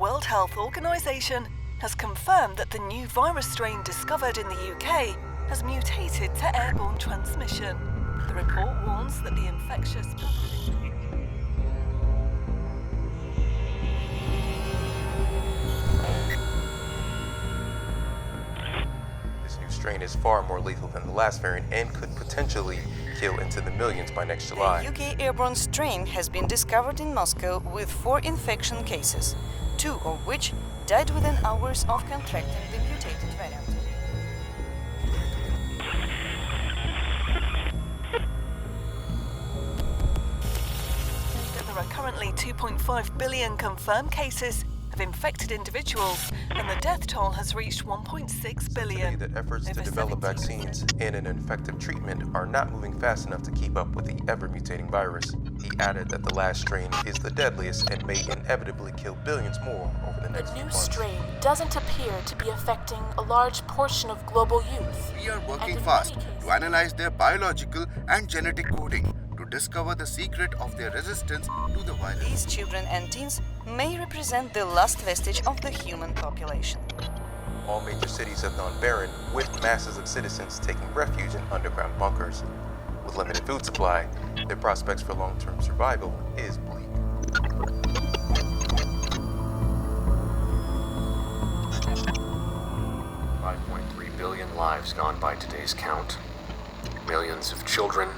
World Health Organization has confirmed that the new virus strain discovered in the UK has mutated to airborne transmission. The report warns that the infectious This new strain is far more lethal than the last variant and could potentially kill into the millions by next July. The UK airborne strain has been discovered in Moscow with 4 infection cases, 2 of which died within hours of contracting the mutated variant. There are currently 2.5 billion confirmed cases of infected individuals, and the death toll has reached 1.6 billion. That efforts to develop vaccines and an effective treatment are not moving fast enough to keep up with the ever-mutating virus. He added that the last strain is the deadliest and may inevitably kill billions more over the next few The new months. strain doesn't appear to be affecting a large portion of global youth. We are working And in fast many cases- to analyze their biological and genetic coding to discover the secret of their resistance to the virus. These children and teens may represent the last vestige of the human population. All major cities have gone barren, with masses of citizens taking refuge in underground bunkers. With limited food supply, their prospects for long-term survival is bleak. $5.3 billion lives gone by today's count. Millions of children,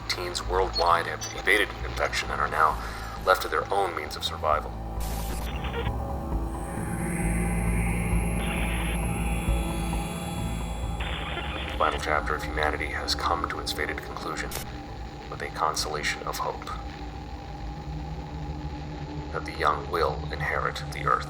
teens worldwide have evaded infection and are now left to their own means of survival. The final chapter of humanity has come to its fated conclusion with a consolation of hope that the young will inherit the earth.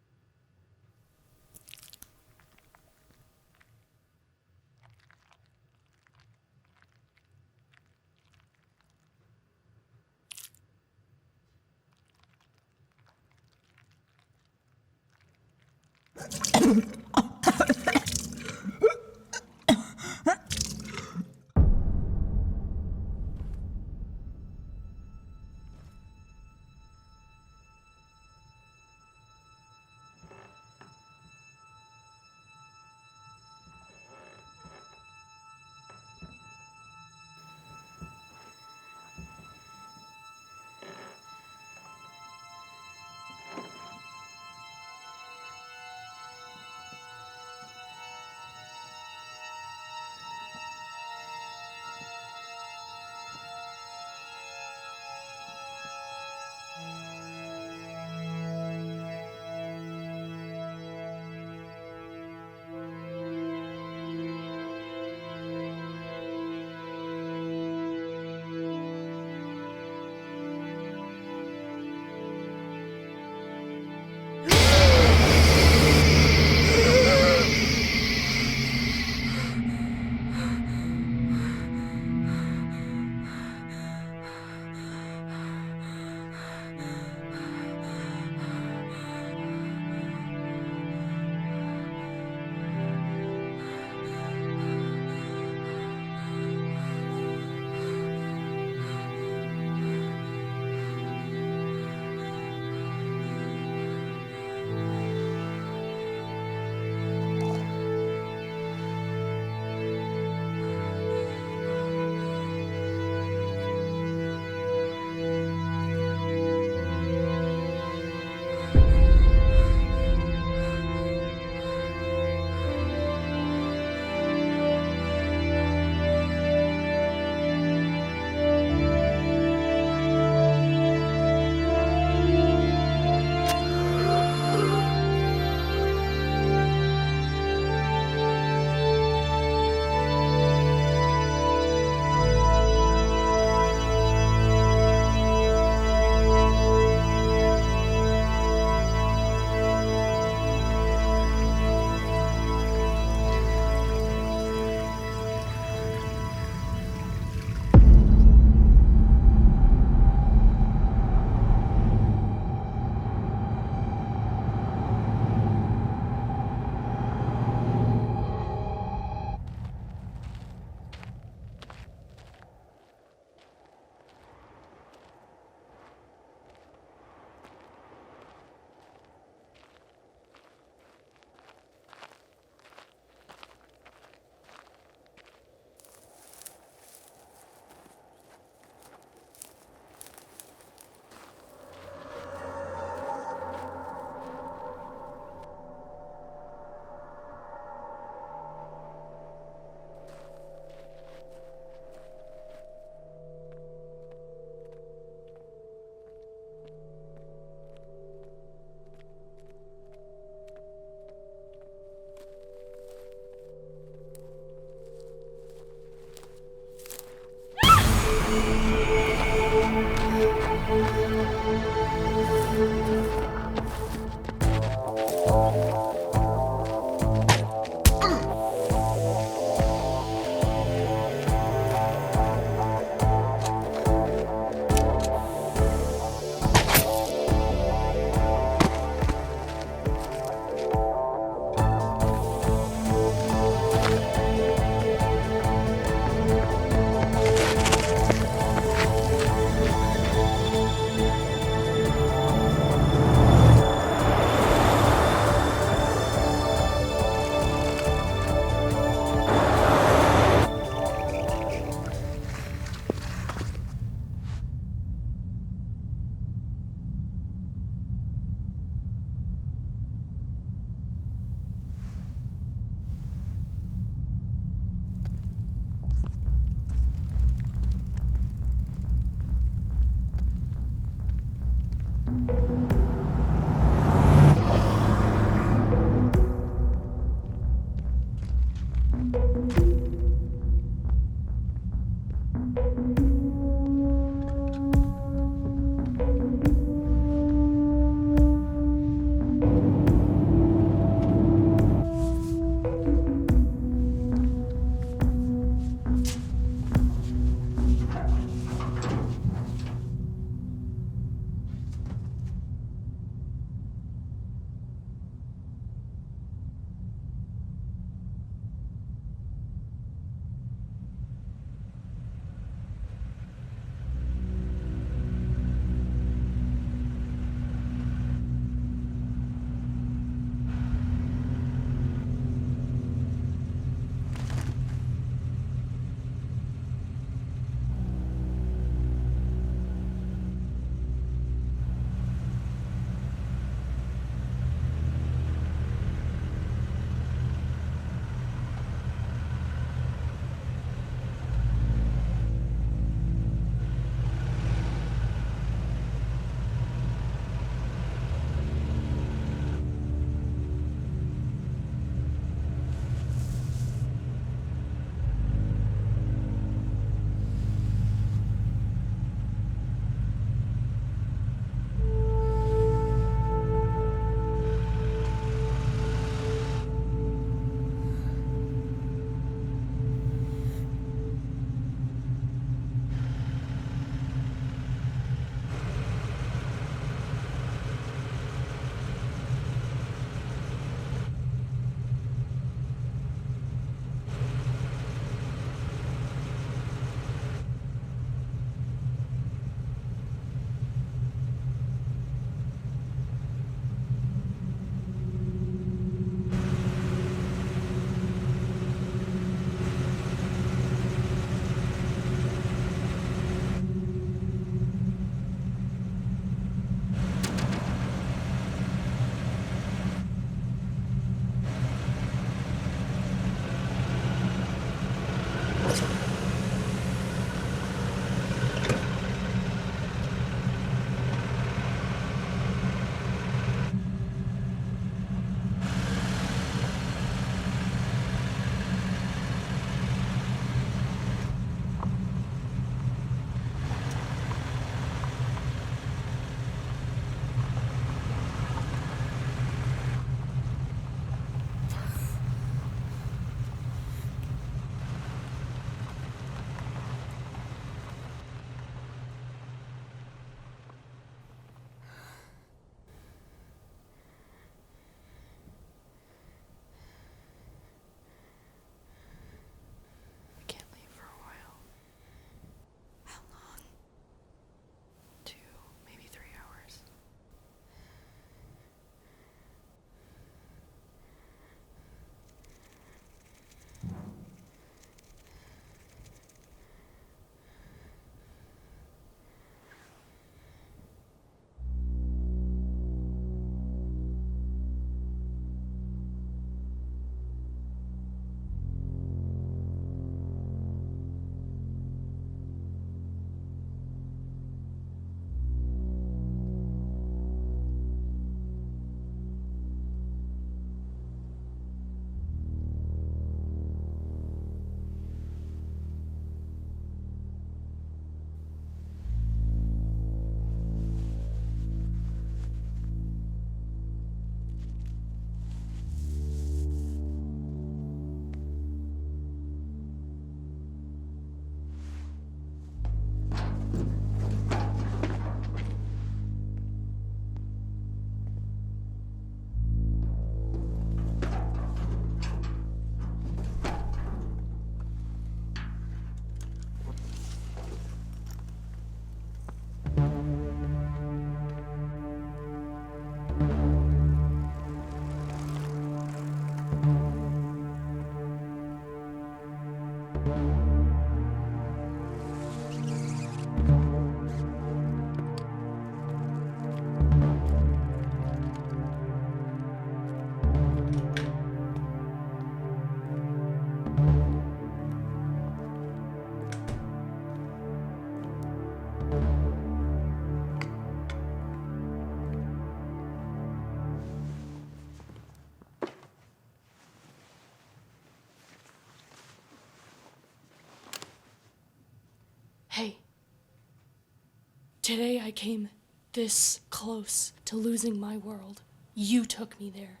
Today I came this close to losing my world. You took me there.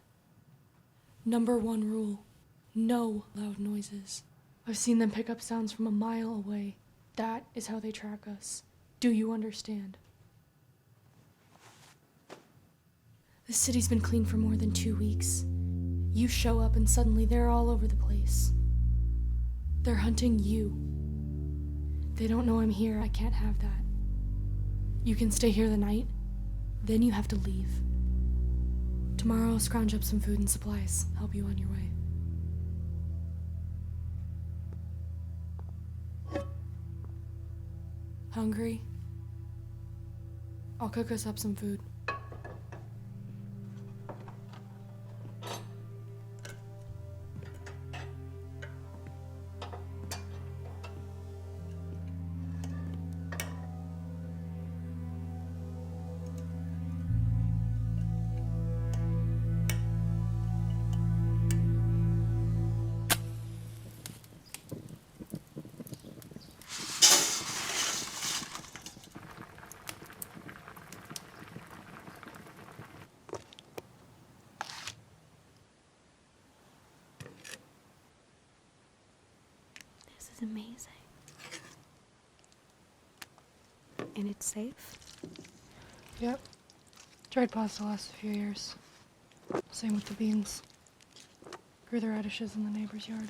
Number 1 rule, no loud noises. I've seen them pick up sounds from a mile away. That is how they track us. Do you understand? The city's been clean for more than 2 weeks. You show up and suddenly they're all over the place. They're hunting you. They don't know I'm here. I can't have that. You can stay here the night, then you have to leave. Tomorrow I'll scrounge up some food and supplies, help you on your way. Hungry? I'll cook us up some food. This is amazing. And it's safe? Yep. Tried pasta last a few years. Same with the beans. Grew the radishes in the neighbor's yard.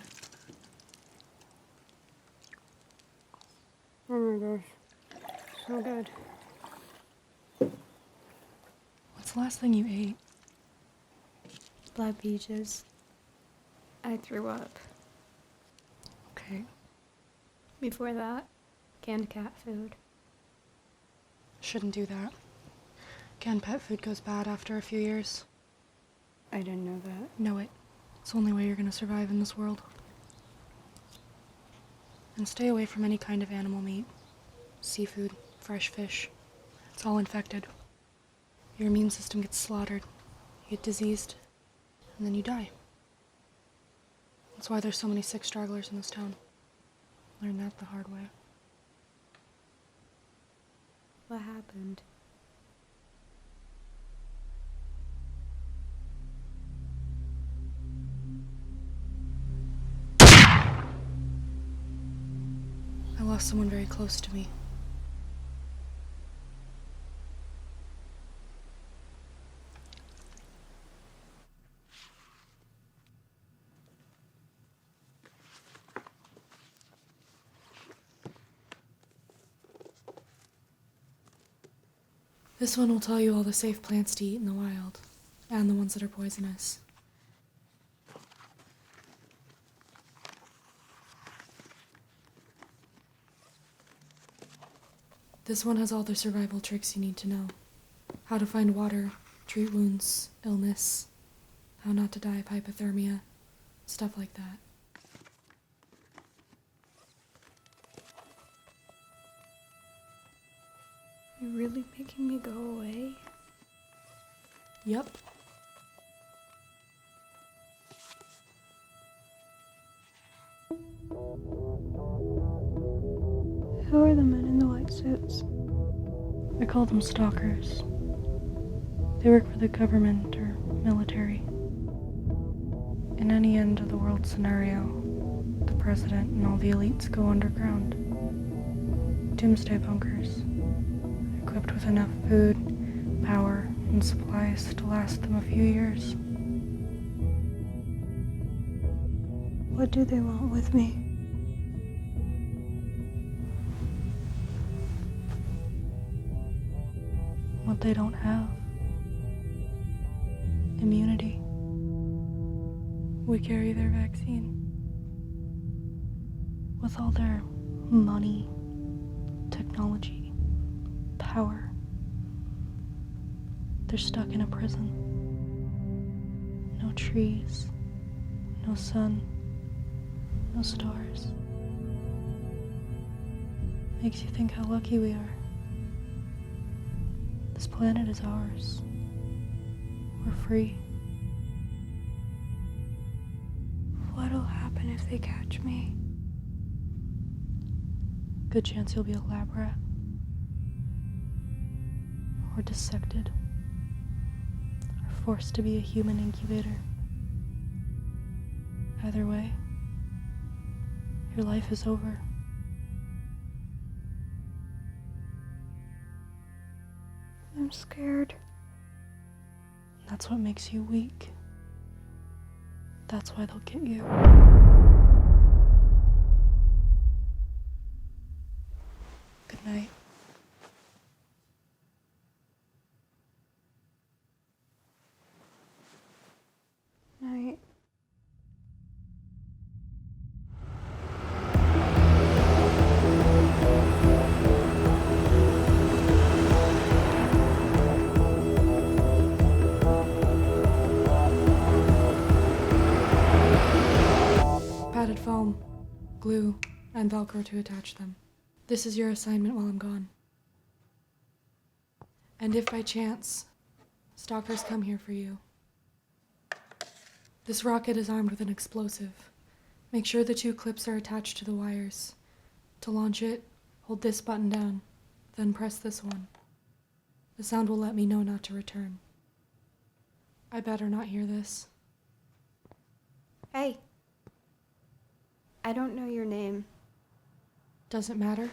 Oh my gosh. So good. What's the last thing you ate? Black peaches. I threw up. Okay. Before that, canned cat food. Shouldn't do that. Canned pet food goes bad after a few years. I didn't know that. Know it. It's the only way you're gonna survive in this world. And stay away from any kind of animal meat. Seafood, fresh fish. It's all infected. Your immune system gets slaughtered. You get diseased. And then you die. That's why there's so many sick stragglers in this town. Learned that the hard way. What happened? I lost someone very close to me. This one will tell you all the safe plants to eat in the wild, and the ones that are poisonous. This one has all the survival tricks you need to know. How to find water, treat wounds, illness, how not to die of hypothermia, stuff like that. You're really making me go away? Yep. Who are the men in the white suits? I call them stalkers. They work for the government or military. In any end of the world scenario, the president and all the elites go underground. Doomsday bunkers, equipped with enough food, power, and supplies to last them a few years. What do they want with me? What they don't have. Immunity. We carry their vaccine. With all their money, technology, power, they're stuck in a prison. No trees, no sun, no stars. Makes you think how lucky we are. This planet is ours. We're free. What'll happen if they catch me? Good chance you'll be a lab rat. or dissected, or forced to be a human incubator. Either way, your life is over. I'm scared. That's what makes you weak. That's why they'll get you. Good night. Night. Padded foam, glue, and Velcro to attach them. This is your assignment while I'm gone. And if by chance, stalkers come here for you, this rocket is armed with an explosive. Make sure the 2 clips are attached to the wires. To launch it, hold this button down, then press this one. The sound will let me know not to return. I better not hear this. Hey. I don't know your name. Does it matter?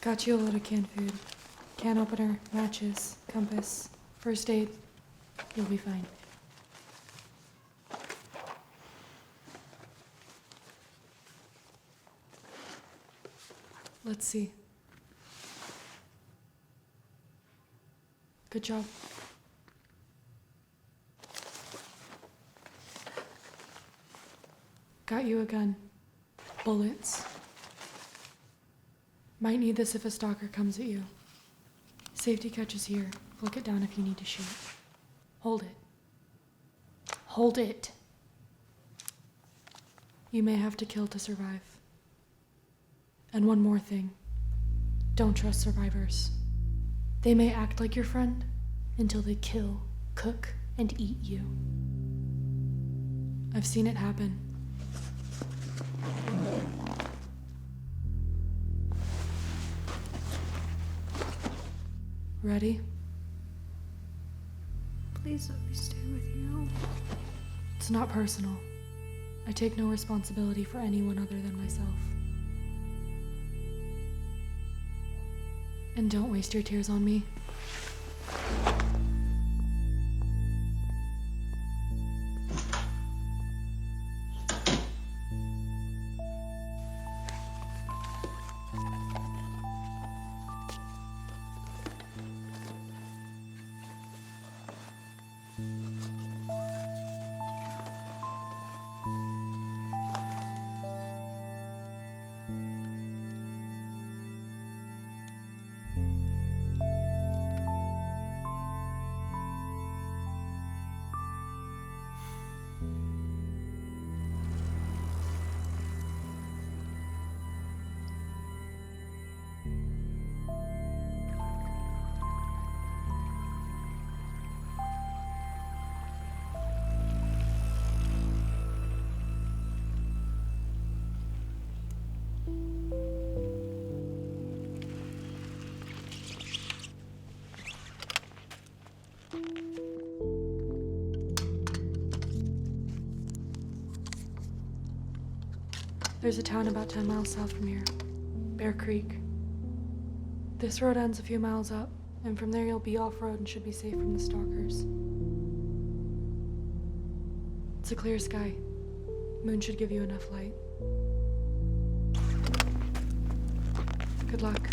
Got you a load of canned food. Can opener, matches, compass, first aid. You'll be fine. Let's see. Good job. Got you a gun. Bullets. Might need this if a stalker comes at you. Safety catch is here. Flick it down if you need to shoot. Hold it. Hold it. You may have to kill to survive. And one more thing. Don't trust survivors. They may act like your friend until they kill, cook, and eat you. I've seen it happen. Ready? Please let me stay with you. It's not personal. I take no responsibility for anyone other than myself. And don't waste your tears on me. There's a town about 10 miles south from here. Bear Creek. This road ends a few miles up, and from there you'll be off-road and should be safe from the stalkers. It's a clear sky. Moon should give you enough light. Good luck.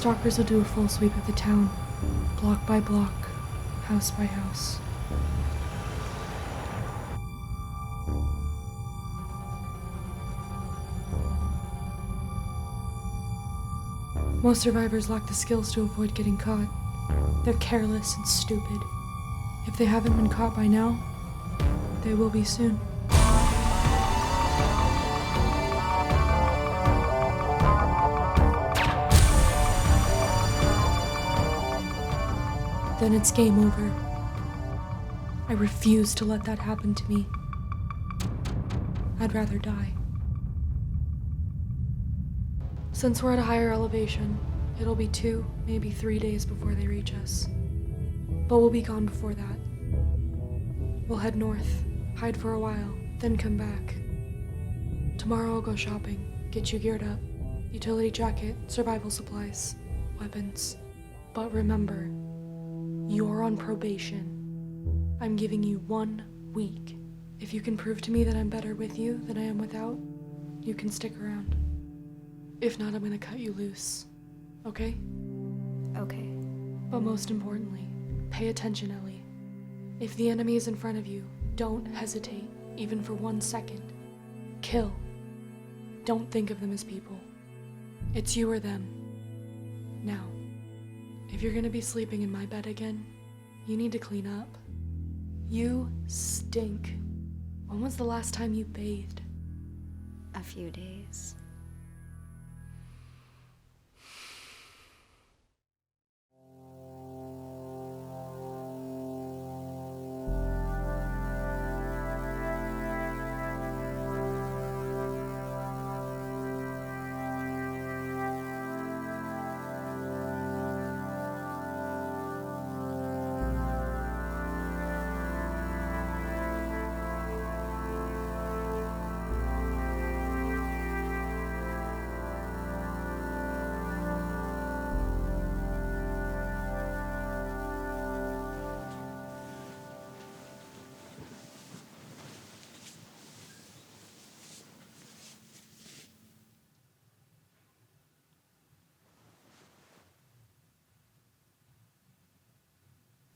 stalkers will do a full sweep of the town, block by block, house by house. Most survivors lack the skills to avoid getting caught. They're careless and stupid. If they haven't been caught by now, they will be soon. Then it's game over. I refuse to let that happen to me. I'd rather die. Since we're at a higher elevation, it'll be 2, maybe 3 days before they reach us. But we'll be gone before that. We'll head north, hide for a while, then come back. Tomorrow I'll go shopping, get you geared up. Utility jacket, survival supplies, weapons. But remember, you're on probation. I'm giving you 1 week. If you can prove to me that I'm better with you than I am without, you can stick around. If not, I'm gonna cut you loose. Okay? Okay. But most importantly, pay attention, Ellie. If the enemy is in front of you, don't hesitate, even for 1 second. Kill. Don't think of them as people. It's you or them. Now, if you're gonna be sleeping in my bed again, you need to clean up. You stink. When was the last time you bathed? A few days.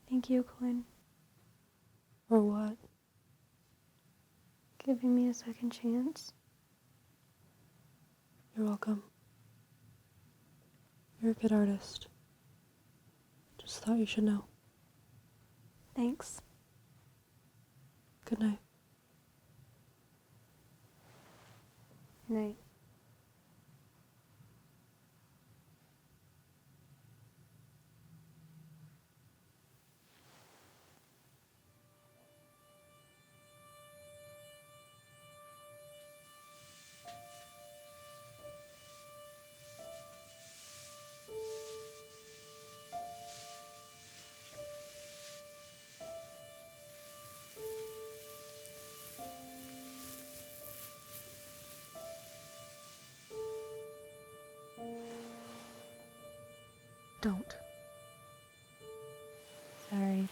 Thank you, Quinn. For what? Giving me a second chance. You're welcome. You're a good artist. Just thought you should know. Thanks. Good night. Night. Don't. Sorry.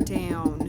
down.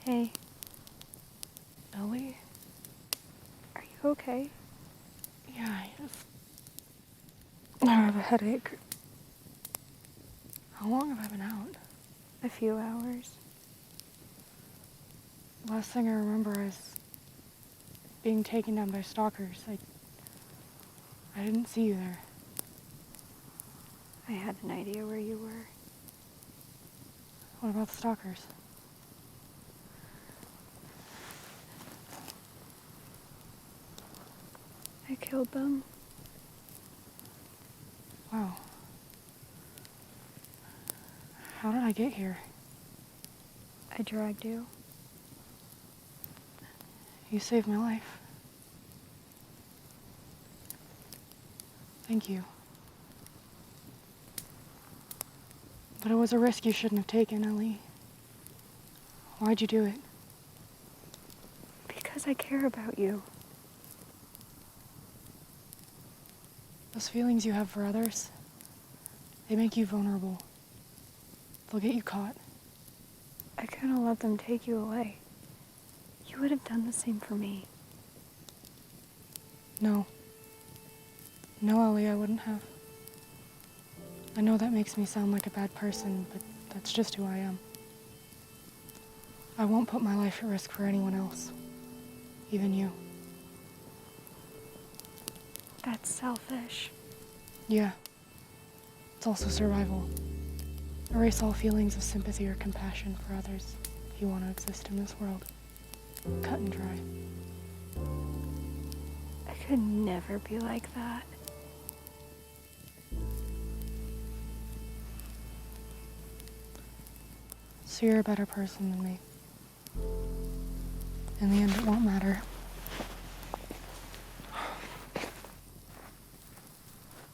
Hey. Ellie? Are you okay? Yeah, I have a headache. How long have I been out? A few hours. Last thing I remember is being taken down by stalkers. I didn't see you there. I had an idea where you were. What about the stalkers? I killed them. Wow. How did I get here? I dragged you. You saved my life. Thank you. But it was a risk you shouldn't have taken, Ellie. Why'd you do it? Because I care about you. Those feelings you have for others, they make you vulnerable. They'll get you caught. I couldn't let them take you away. You would have done the same for me. No. No, Ellie, I wouldn't have. I know that makes me sound like a bad person, but that's just who I am. I won't put my life at risk for anyone else. Even you. That's selfish. Yeah. It's also survival. Erase all feelings of sympathy or compassion for others if you want to exist in this world. Cut and dry. I could never be like that. So you're a better person than me. In the end, it won't matter.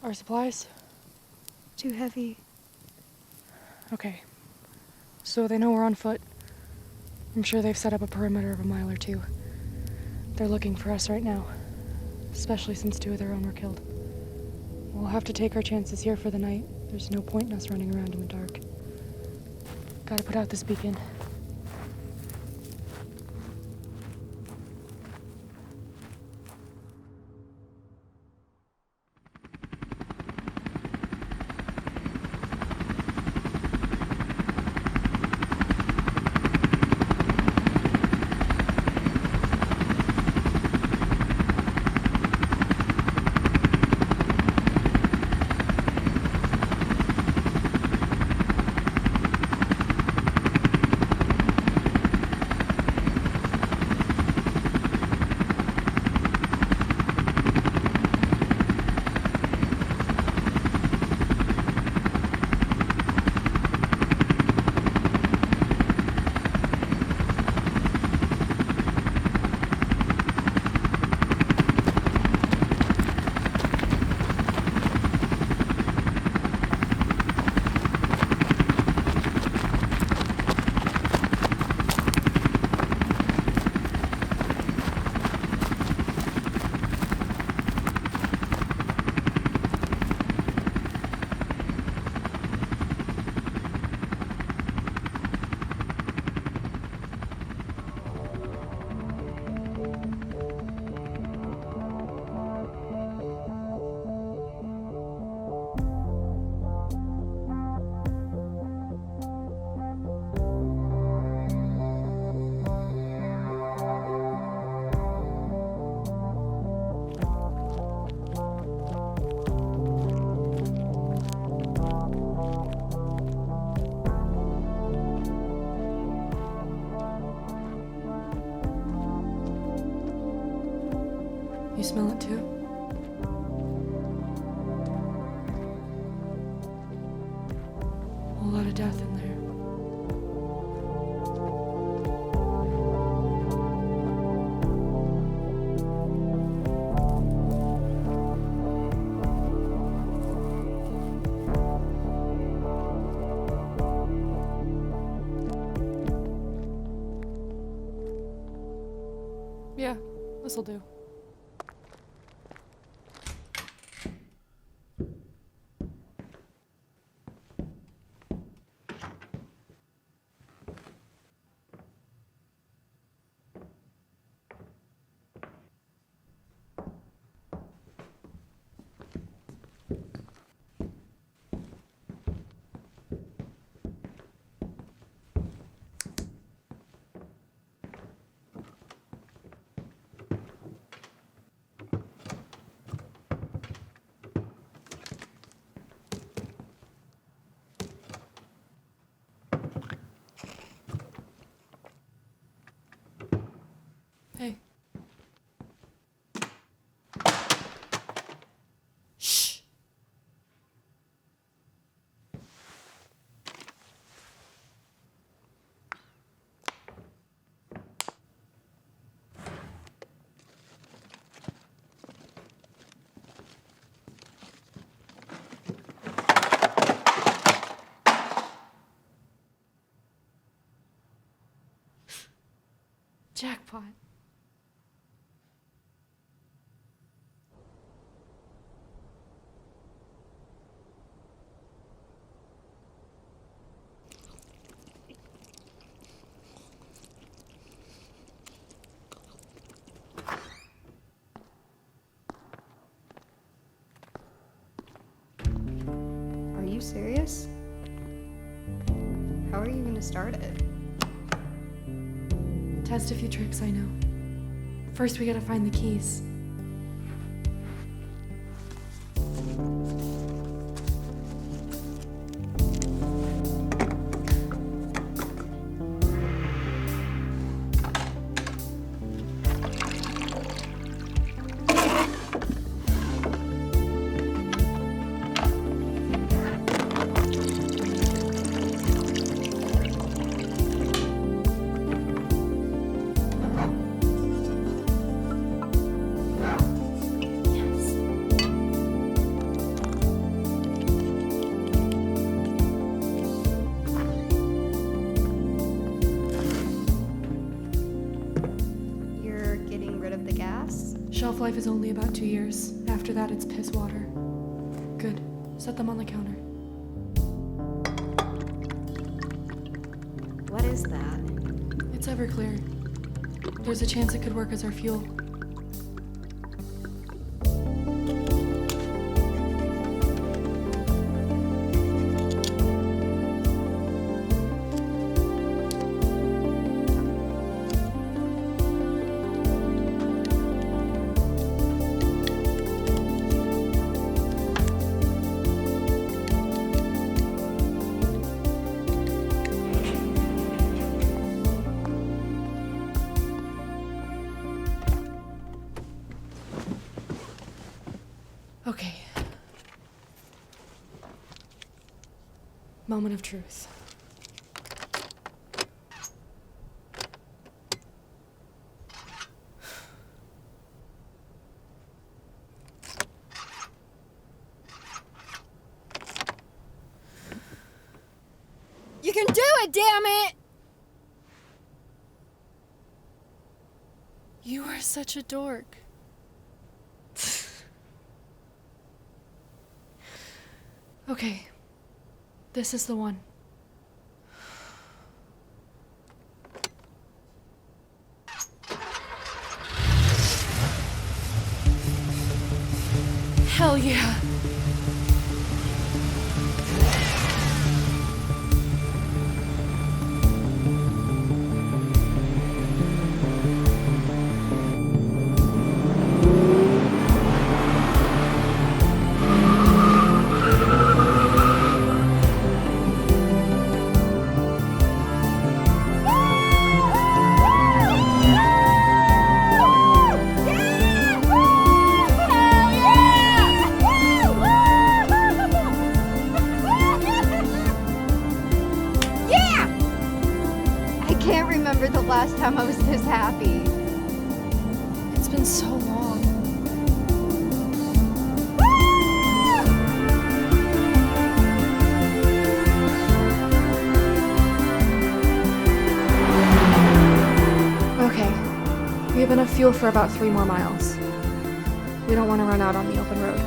Our supplies? Too heavy. Okay. So they know we're on foot. I'm sure they've set up a perimeter of a mile or two. They're looking for us right now. Especially since 2 of their own were killed. We'll have to take our chances here for the night. There's no point in us running around in the dark. Gotta put out this beacon. You smell it too? A whole lot of death in there. Yeah, this'll do. Hey. Shh. Jackpot. serious? How are you gonna start it? Test a few tricks I know. First, we gotta find the keys. You're getting rid of the gas? Shelf life is only about 2 years. After that, it's piss water. Good. Set them on the counter. What is that? It's Everclear. There's a chance it could work as our fuel. Okay. Moment of truth. You can do it, damn it! You are such a dork. Okay. This is the one. Hell yeah. I can't remember the last time I was this happy. It's been so long. Okay. We have enough fuel for about 3 more miles. We don't want to run out on the open road.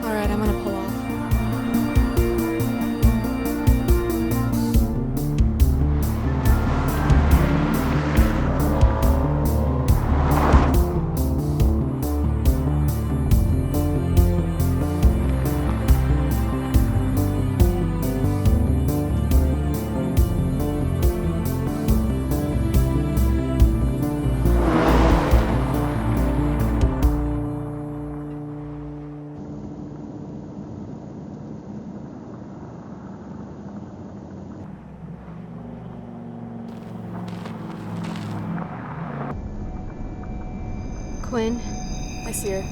Alright, I'm gonna pull off. Quinn, I see her.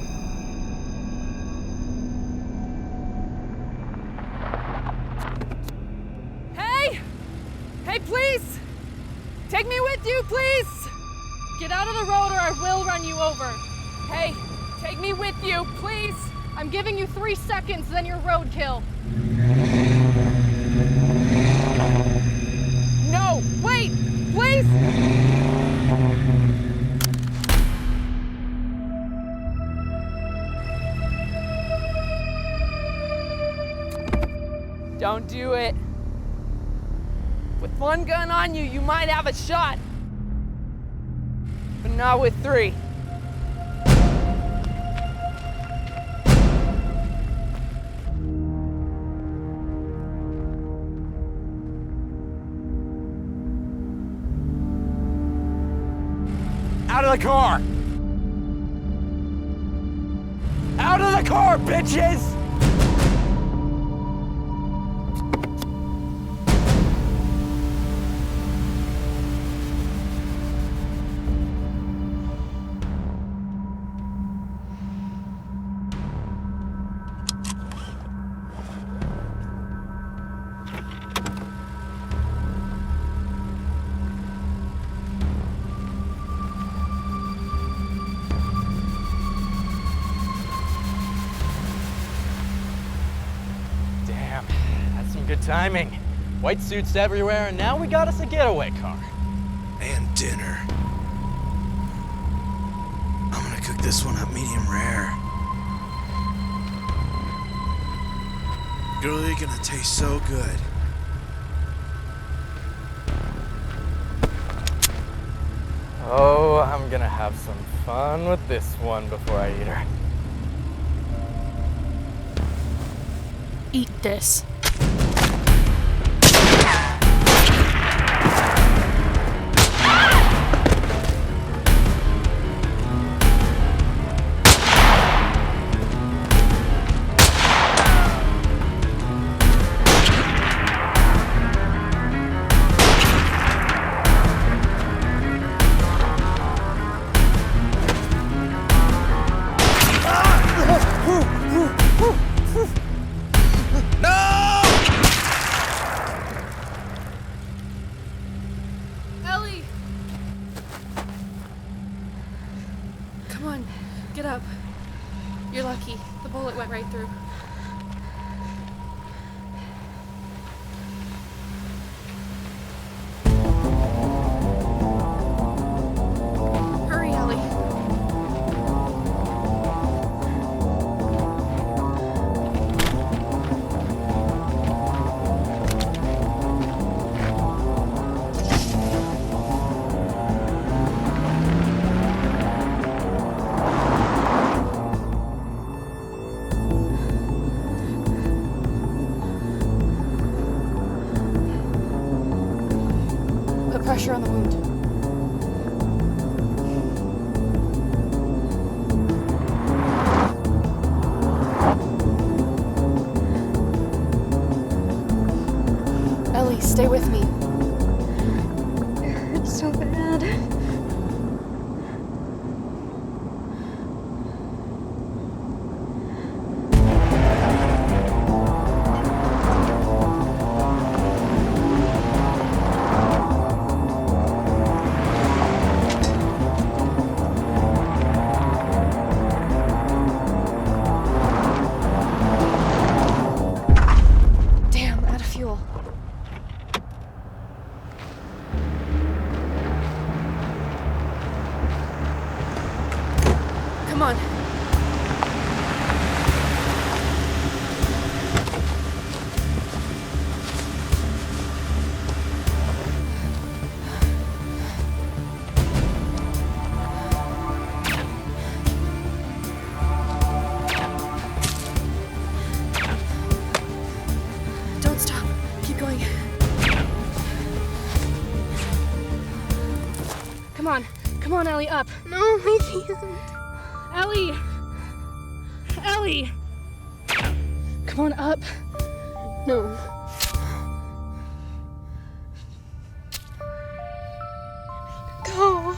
Hey! Hey, please! Take me with you, please! Get out of the road or I will run you over. Hey, take me with you, please! I'm giving you 3 seconds, then you're roadkill. No, wait! Please! Don't do it. With 1 gun on you, you might have a shot. But not with 3. Out of the car! Out of the car, bitches! Damn, that's some good timing. White suits everywhere, and now we got us a getaway car. And dinner. I'm gonna cook this one up medium rare. Really gonna taste so good. Oh, I'm gonna have some fun with this one before I eat her. Eat this. Ellie! Come on, get up. You're lucky. The bullet went right through. Hurry, Ellie. Put pressure on the wound. Ellie, stay with me. It hurts so bad. Damn, out of fuel. Come on. Don't stop. Keep going. Come on. Come on, Ellie, up. No, he isn't. Ellie! Ellie! Come on, up. No. Go.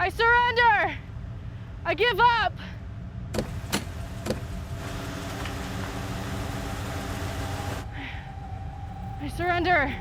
I surrender! I give up! I surrender!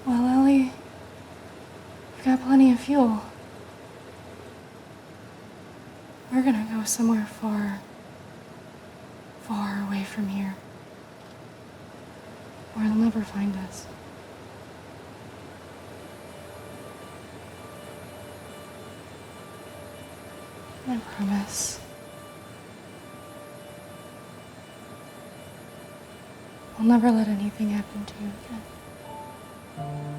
Well, Ellie, we've got plenty of fuel. We're gonna go somewhere far, far away from here, where they'll never find us. I promise. I'll never let anything happen to you again.